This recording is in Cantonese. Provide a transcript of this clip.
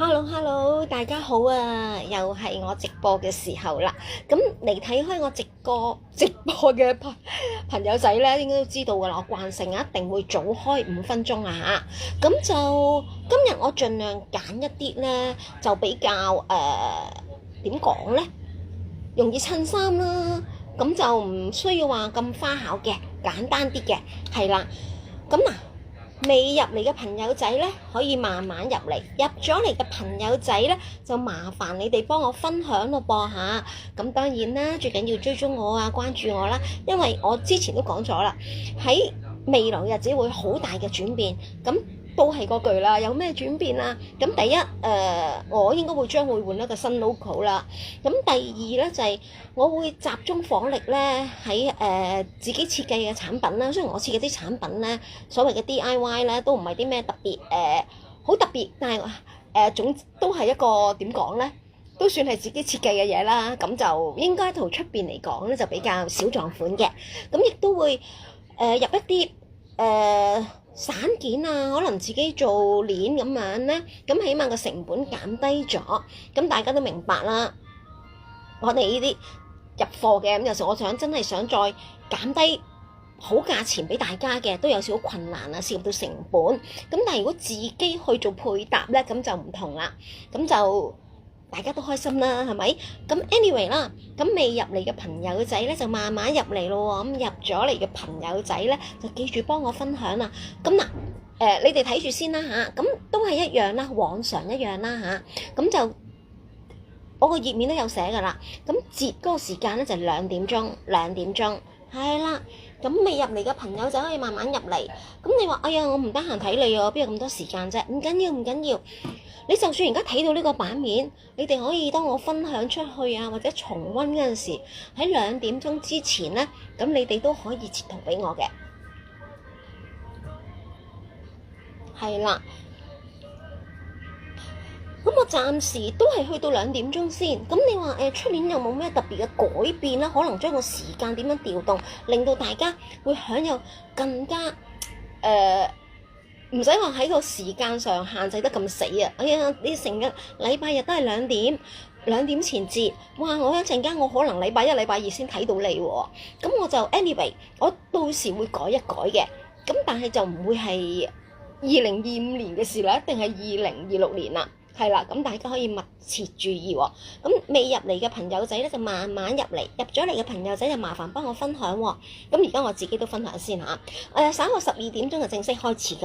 Hello，大家好啊！又係我直播嘅時候啦。咁嚟睇開我直播嘅朋友仔咧，應該都知道噶啦。我慣性一定會早開5分鐘啊嚇。咁就今日我盡量揀一啲咧，就比較點講咧，容易襯衫啦。咁就唔需要話咁花巧嘅，簡單啲嘅，係啦。咁嗱。未入嚟嘅朋友仔呢，可以慢慢入嚟；入咗嚟嘅朋友仔呢，就麻煩你哋幫我分享咯噃嚇。咁當然啦，最緊要追蹤我啊，關注我啦，因為我之前都講咗啦，喺未來嘅日子會好大嘅轉變。咁都係嗰句啦，有咩轉變啊？咁第一，我應該將會換一個新 logo 啦。咁第二呢，就係我會集中火力呢喺自己設計嘅產品啦。雖然我設計啲產品呢，所謂嘅 DIY 呢，都唔係啲咩特別好特別，但係總都係一個點講呢，都算係自己設計嘅嘢啦。咁就應該同出邊嚟講呢，就比較小狀款嘅。咁亦都會入一啲散件啊，可能自己做鏈咁樣呢，咁起碼個成本減低咗。咁大家都明白啦，我哋呢啲入貨嘅，咁有時我真係想再減低好價錢俾大家嘅，都有少少困難啊，涉及到成本。咁但係如果自己去做配搭呢，咁就唔同啦，咁就大家都開心啦，係咪？咁 anyway 啦，咁未入嚟嘅朋友仔咧就慢慢入嚟咯喎，咁入咗嚟嘅朋友仔咧就記住幫我分享啦。咁嗱，你哋睇住先啦嚇，咁都係一樣啦，往常一樣啦嚇，咁就我個頁面都有寫噶啦。咁截嗰個時間咧就2點鐘，係啦。咁未入嚟嘅朋友仔可以慢慢入嚟。咁你話哎呀，我唔得閒睇你啊，邊有咁多時間啫？唔緊要。你就算而家睇到呢個版面，你哋可以當我分享出去啊，或者重溫嗰陣時，喺2點鐘之前呢，咁你哋都可以截圖俾我嘅，係啦。咁我暫時都係去到2點鐘先。咁你話出年有冇咩特別嘅改變啦？可能將個時間點樣調動，令到大家會享有更加唔使話喺個時間上限制得咁死啊！哎呀，你成日禮拜日都係2點前截，哇！我一陣間我可能禮拜1、禮拜2先睇到你喎。咁我就 anyway，我到時會改一改嘅。咁但係就唔會係2025年嘅事啦，一定係2026年啦。係啦，咁大家可以密切注意喎。咁未入嚟嘅朋友仔咧就慢慢入嚟，入咗嚟嘅朋友仔就麻煩幫我分享喎。咁而家我自己都分享先嚇。稍後12點鐘就正式開始㗎。